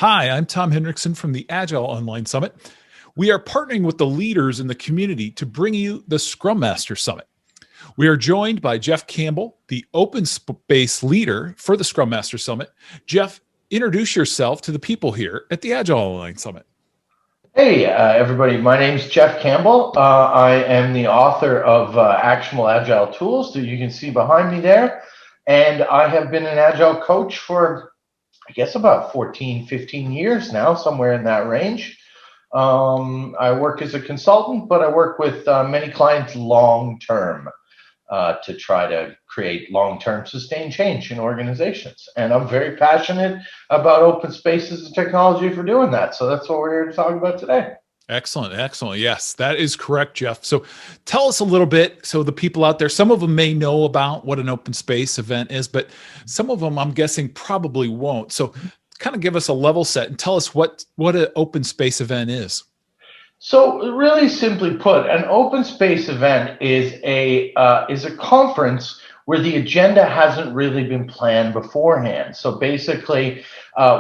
Hi, I'm Tom Hendrickson from the Agile Online Summit. We are partnering with the leaders in the community to bring you the Scrum Master Summit. We are joined by Jeff Campbell, the open space leader for the Scrum Master Summit. Jeff, introduce yourself to the people here at the Agile Online Summit. Hey, everybody. My name's Jeff Campbell. I am the author of Actionable Agile Tools that you can see behind me there. And I have been an Agile coach for, I guess, about 14, 15 years now, somewhere in that range. I work as a consultant, but I work with many clients long term to try to create long-term sustained change in organizations. And I'm very passionate about open spaces and technology for doing that. So that's what we're here to talk about today. Excellent. Excellent. Yes, that is correct, Jeff. So tell us a little bit. So the people out there, some of them may know about what an open space event is, but some of them, I'm guessing, probably won't. So kind of give us a level set and tell us what an open space event is. So really simply put, an open space event is a conference where the agenda hasn't really been planned beforehand. So basically,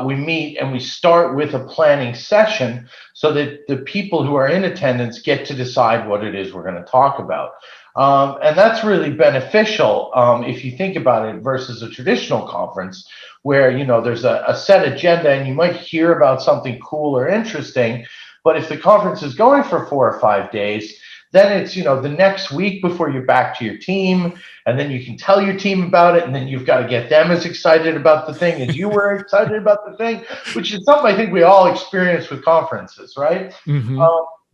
we meet and we start with a planning session so that the people who are in attendance get to decide what it is we're going to talk about. And that's really beneficial if you think about it versus a traditional conference where, there's a set agenda and you might hear about something cool or interesting. But if the conference is going for 4 or 5 days, then it's, the next week before you're back to your team, and then you can tell your team about it, and then you've got to get them as excited about the thing as you were excited about the thing, which is something I think we all experience with conferences, right? Mm-hmm.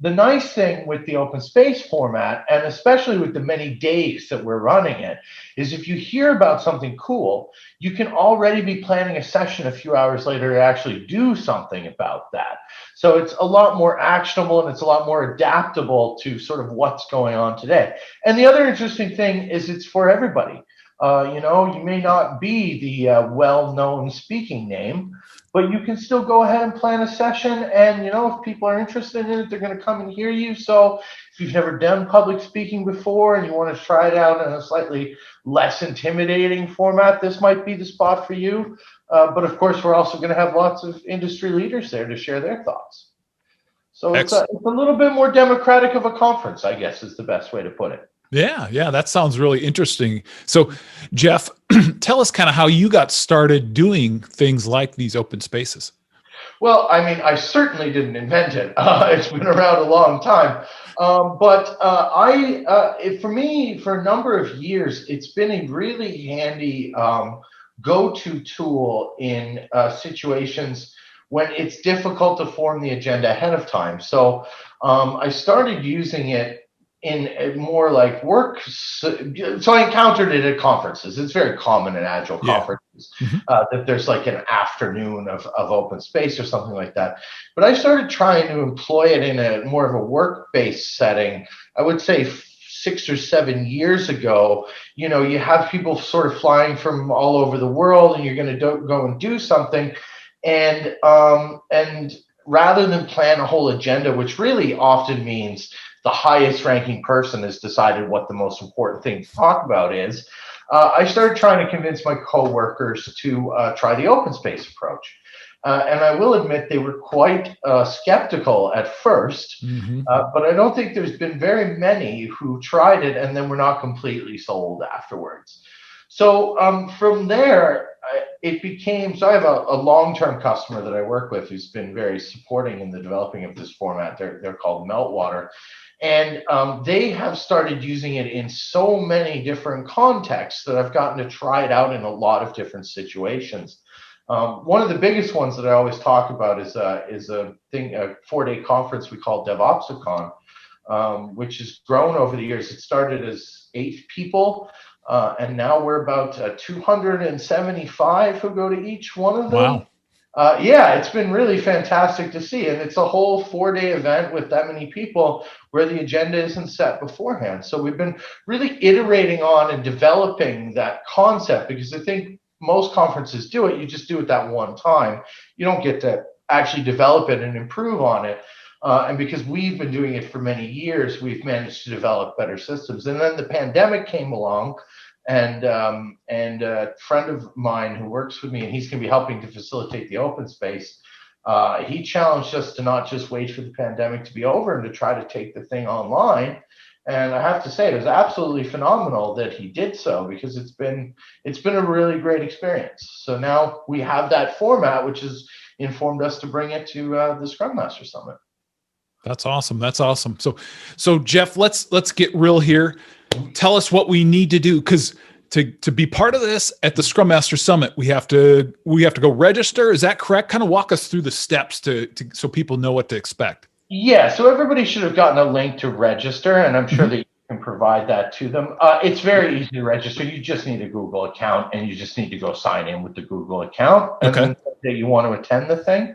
The nice thing with the open space format, and especially with the many days that we're running it, is if you hear about something cool, you can already be planning a session a few hours later to actually do something about that. So it's a lot more actionable and it's a lot more adaptable to sort of what's going on today. And the other interesting thing is it's for everybody. You may not be the well-known speaking name, but you can still go ahead and plan a session. And, if people are interested in it, they're going to come and hear you. So if you've never done public speaking before and you want to try it out in a slightly less intimidating format, this might be the spot for you. But of course, we're also going to have lots of industry leaders there to share their thoughts. So it's a little bit more democratic of a conference, I guess, is the best way to put it. Yeah, that sounds really interesting. So, Jeff, tell us kind of how you got started doing things like these open spaces. Well, I mean, I certainly didn't invent it. It's been around a long time. For me, for a number of years, it's been a really handy go-to tool in situations when it's difficult to form the agenda ahead of time. So I started using it in a more like work. So I encountered it at conferences. It's very common in Agile conferences that there's like an afternoon of open space or something like that. But I started trying to employ it in a more of a work-based setting. I would say 6 or 7 years ago, you have people sort of flying from all over the world and you're going to go and do something. And rather than plan a whole agenda, which really often means the highest ranking person has decided what the most important thing to talk about is, I started trying to convince my coworkers to try the open space approach. And I will admit they were quite skeptical at first, but I don't think there's been very many who tried it and then were not completely sold afterwards. So from there, it became, so I have a long-term customer that I work with who's been very supporting in the developing of this format. They're called Meltwater. And they have started using it in so many different contexts that I've gotten to try it out in a lot of different situations. One of the biggest ones that I always talk about is a 4-day conference we call DevOpsicon, which has grown over the years. It started as 8 people, and now we're about 275 who go to each one of them. Wow. It's been really fantastic to see. And it's a whole 4-day event with that many people where the agenda isn't set beforehand. So we've been really iterating on and developing that concept because I think most conferences do it. You just do it that one time. You don't get to actually develop it and improve on it. And because we've been doing it for many years, we've managed to develop better systems. And then the pandemic came along. and a friend of mine who works with me, and he's going to be helping to facilitate the open space. He challenged us to not just wait for the pandemic to be over and to try to take the thing online. And I have to say, it was absolutely phenomenal that he did so, because it's been a really great experience. So now we have that format, which has informed us to bring it to the Scrum Master Summit. That's awesome. That's awesome. So Jeff, let's get real here. Tell us what we need to do, because to be part of this at the Scrum Master Summit, we have to go register. Is that correct? Kind of walk us through the steps to so people know what to expect. Yeah, so everybody should have gotten a link to register, and I'm sure that you can provide that to them. It's very easy to register. You just need a Google account, and you just need to go sign in with the Google account, and then that you want to attend the thing.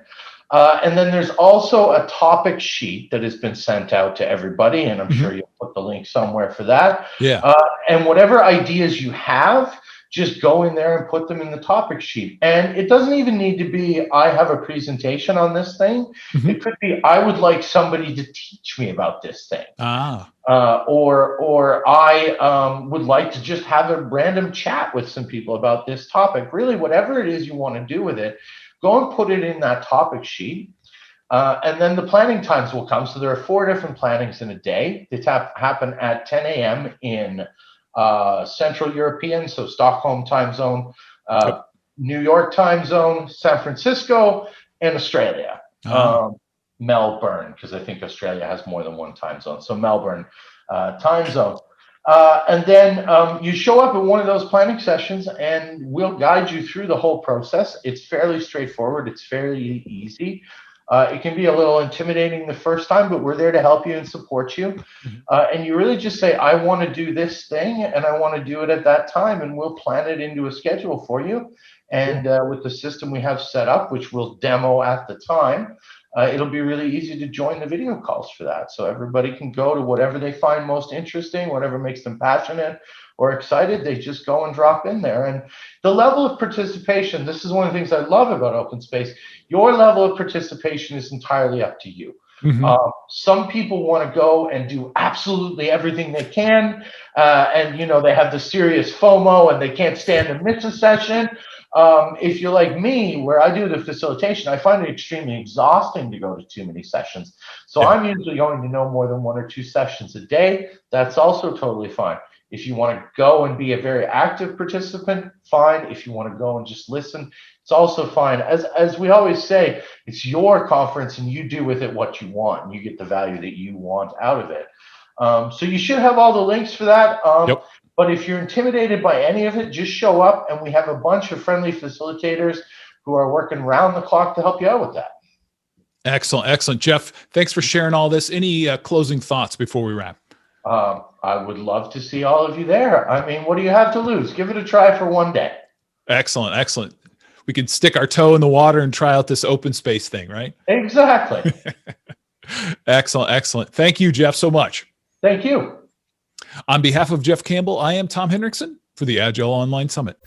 And then there's also a topic sheet that has been sent out to everybody, and I'm sure you'll put the link somewhere for that. Yeah. And whatever ideas you have, just go in there and put them in the topic sheet. And it doesn't even need to be, I have a presentation on this thing. It could be, I would like somebody to teach me about this thing. Or I would like to just have a random chat with some people about this topic. Really, whatever it is you want to do with it, go and put it in that topic sheet. And then the planning times will come. So there are 4 different plannings in a day. They happen at 10 a.m. in Central European, so Stockholm time zone, New York time zone, San Francisco, and Australia. Melbourne, because I think Australia has more than one time zone. So Melbourne time zone. And then you show up at one of those planning sessions, and we'll guide you through the whole process. It's fairly straightforward. It's fairly easy. It can be a little intimidating the first time, but we're there to help you and support you. And you really just say, I want to do this thing, and I want to do it at that time, and we'll plan it into a schedule for you. And with the system we have set up, which we'll demo at the time, it'll be really easy to join the video calls for that. So everybody can go to whatever they find most interesting, whatever makes them passionate or excited, they just go and drop in there. And the level of participation, this is one of the things I love about open space. Your level of participation is entirely up to you. Some people want to go and do absolutely everything they can. And, they have the serious FOMO and they can't stand to miss a session. If you're like me, where I do the facilitation, I find it extremely exhausting to go to too many sessions. So I'm usually going to no more than 1 or 2 sessions a day. That's also totally fine. If you want to go and be a very active participant, fine. If you want to go and just listen, it's also fine. As we always say, it's your conference and you do with it what you want, and you get the value that you want out of it. So you should have all the links for that. But if you're intimidated by any of it, just show up, and we have a bunch of friendly facilitators who are working round the clock to help you out with that. Excellent. Excellent. Jeff, thanks for sharing all this. Any closing thoughts before we wrap? I would love to see all of you there. I mean, what do you have to lose? Give it a try for one day. Excellent. Excellent. We can stick our toe in the water and try out this open space thing, right? Exactly. Excellent. Excellent. Thank you, Jeff, so much. Thank you. On behalf of Jeff Campbell, I am Tom Hendrickson for the Agile Online Summit.